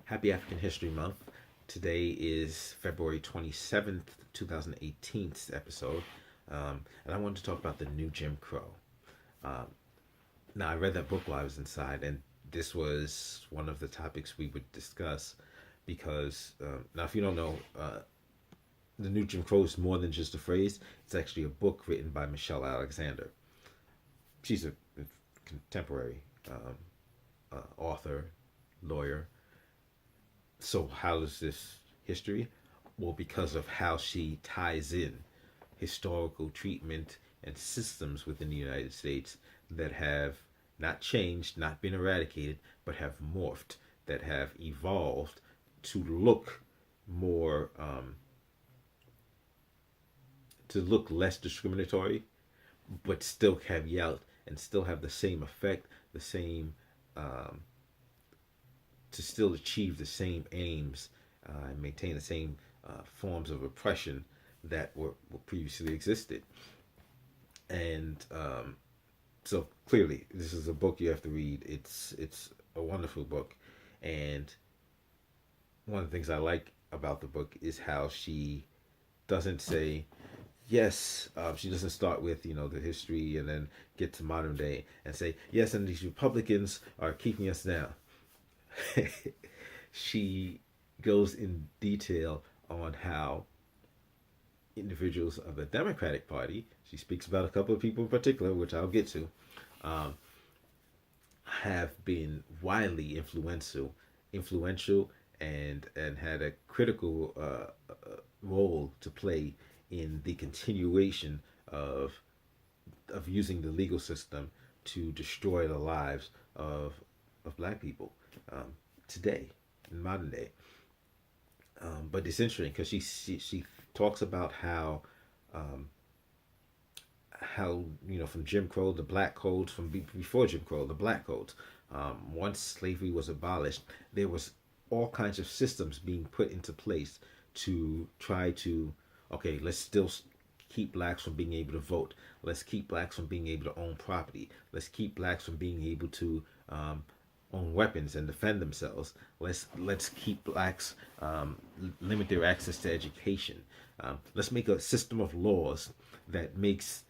Happy African History Month. Today is February 27th, 2018 episode. And I wanted to talk about the new Jim Crow. Um, Now, I read that book while I was inside, and this was one of the topics we would discuss because, now, if you don't know, the new Jim Crow is more than just a phrase. It's actually a book written by Michelle Alexander. She's a contemporary author, lawyer. So, how is this history? Well, because of how she ties in historical treatment and systems within the United States that have not changed, not been eradicated, but have morphed, that have evolved to look more, to look less discriminatory, but still carry out and still have the same effect, the same, um, to still achieve the same aims and maintain the same forms of oppression that were previously existed. And so clearly, this is a book you have to read. It's a wonderful book, and one of the things I like about the book is how she doesn't say yes. She doesn't start with the history and then get to modern day and say yes, and these Republicans are keeping us down. She goes in detail on how individuals of the Democratic Party, she speaks about a couple of people in particular, which I'll get to, um, have been widely influential, and had a critical role to play in the continuation of using the legal system to destroy the lives of black people um, today in modern day. But it's interesting because she talks about um, how from Jim Crow, the black codes, from before Jim Crow, the black codes. Once slavery was abolished, there was all kinds of systems being put into place to try to, okay, let's still keep blacks from being able to vote. Let's keep blacks from being able to own property. Let's keep blacks from being able to own weapons and defend themselves. Let's keep blacks, limit their access to education. Let's make a system of laws that makes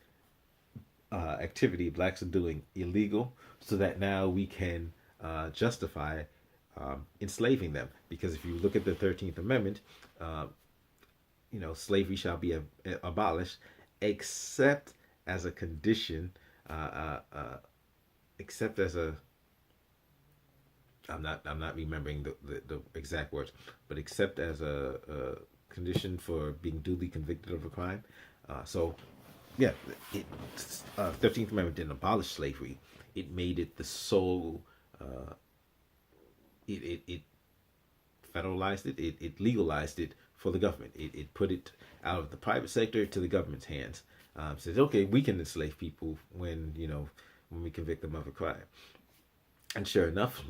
activity blacks are doing illegal, so that now we can justify enslaving them. Because if you look at the 13th Amendment, uh, slavery shall be abolished, except as a condition, uh, uh, uh, except as a, I'm not remembering the exact words, but except as a condition for being duly convicted of a crime. So yeah, it 13th Amendment didn't abolish slavery. It made it the sole. Uh, it federalized it. It legalized it for the government. It put it out of the private sector to the government's hands. Says okay, we can enslave people when we convict them of a crime. And sure enough,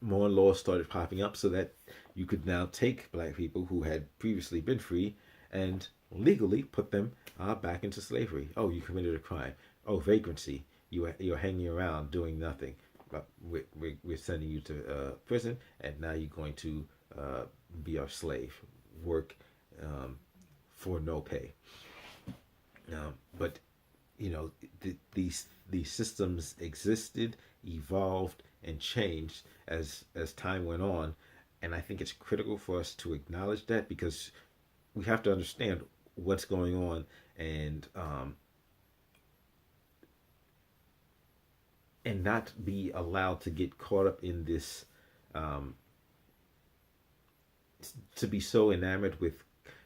more laws started popping up so that you could now take black people who had previously been free and legally put them back into slavery. Oh, you committed a crime. Oh, vagrancy. You're hanging around doing nothing. But we're sending you to prison, and now you're going to be our slave, work for no pay. But these systems existed, evolved, and changed as time went on, and I think it's critical for us to acknowledge that because we have to understand what's going on and not be allowed to get caught up in this, um, to be so enamored with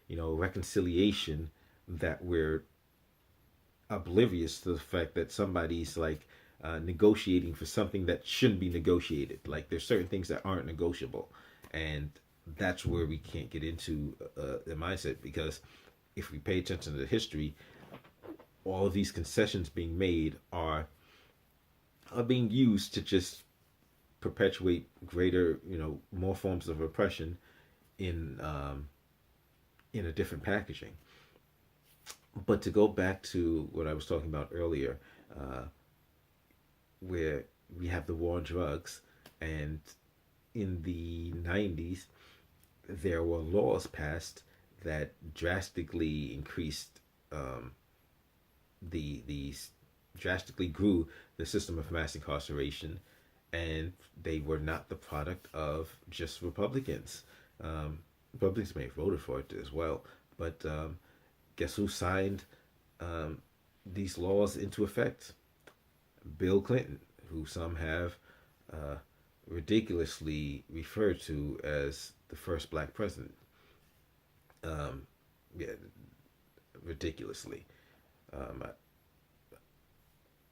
reconciliation that we're oblivious to the fact that somebody's like negotiating for something that shouldn't be negotiated. Like there's certain things that aren't negotiable, and that's where we can't get into the mindset because if we pay attention to the history, all of these concessions being made are being used to just perpetuate greater, more forms of oppression in in a different packaging. But to go back to what I was talking about earlier, uh, where we have the war on drugs, and in the 90s, there were laws passed that drastically increased um, the drastically grew the system of mass incarceration, and they were not the product of just Republicans. Um, Republicans may have voted for it as well, but guess who signed um, these laws into effect? Bill Clinton, who some have uh, ridiculously referred to as the first black president. Um, yeah, ridiculously. Um,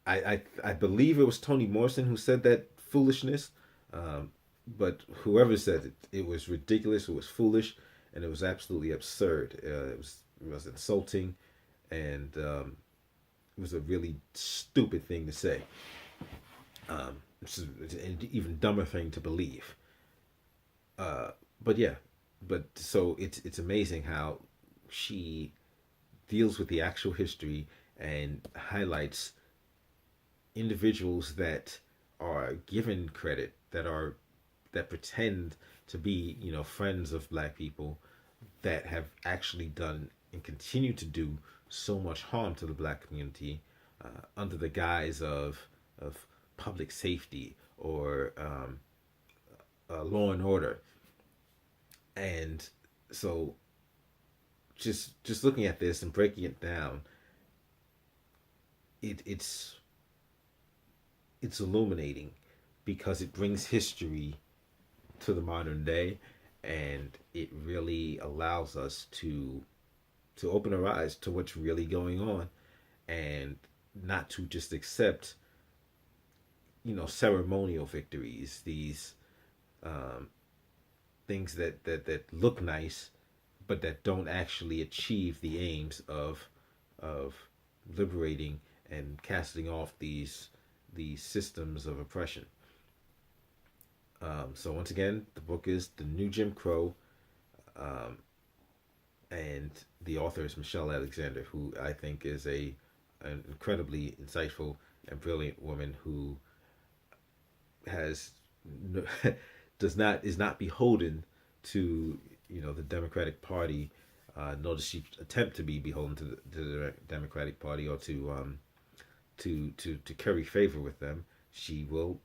I believe it was Toni Morrison who said that foolishness, um, but whoever said it, it was ridiculous. It was foolish, and it was absolutely absurd. It was insulting, and it was a really stupid thing to say. It's an even dumber thing to believe. Uh, but yeah, but so it's amazing how she deals with the actual history and highlights individuals that are given credit, that pretend to be, friends of black people, that have actually done and continue to do so much harm to the black community under the guise of public safety or law and order. And so just looking at this and breaking it down, it's it's illuminating because it brings history to the modern day, and it really allows us to open our eyes to what's really going on, and not to just accept ceremonial victories, these um, things that look nice but that don't actually achieve the aims of liberating and casting off these systems of oppression. So once again, the book is The New Jim Crow, um, and the author is Michelle Alexander, who I think is an incredibly insightful and brilliant woman who has no, does not is not beholden to the Democratic Party, nor does she attempt to be beholden to the Democratic Party, or to curry favor with them. She will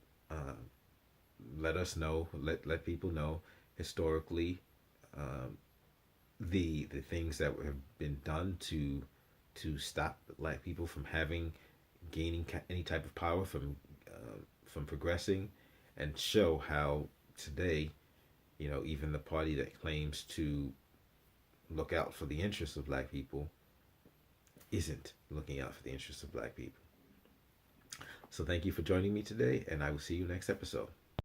let us know, let people know historically, um, the things that have been done to stop black people from gaining any type of power, from progressing, and show how today, even the party that claims to look out for the interests of black people isn't looking out for the interests of black people. So thank you for joining me today, and I will see you next episode.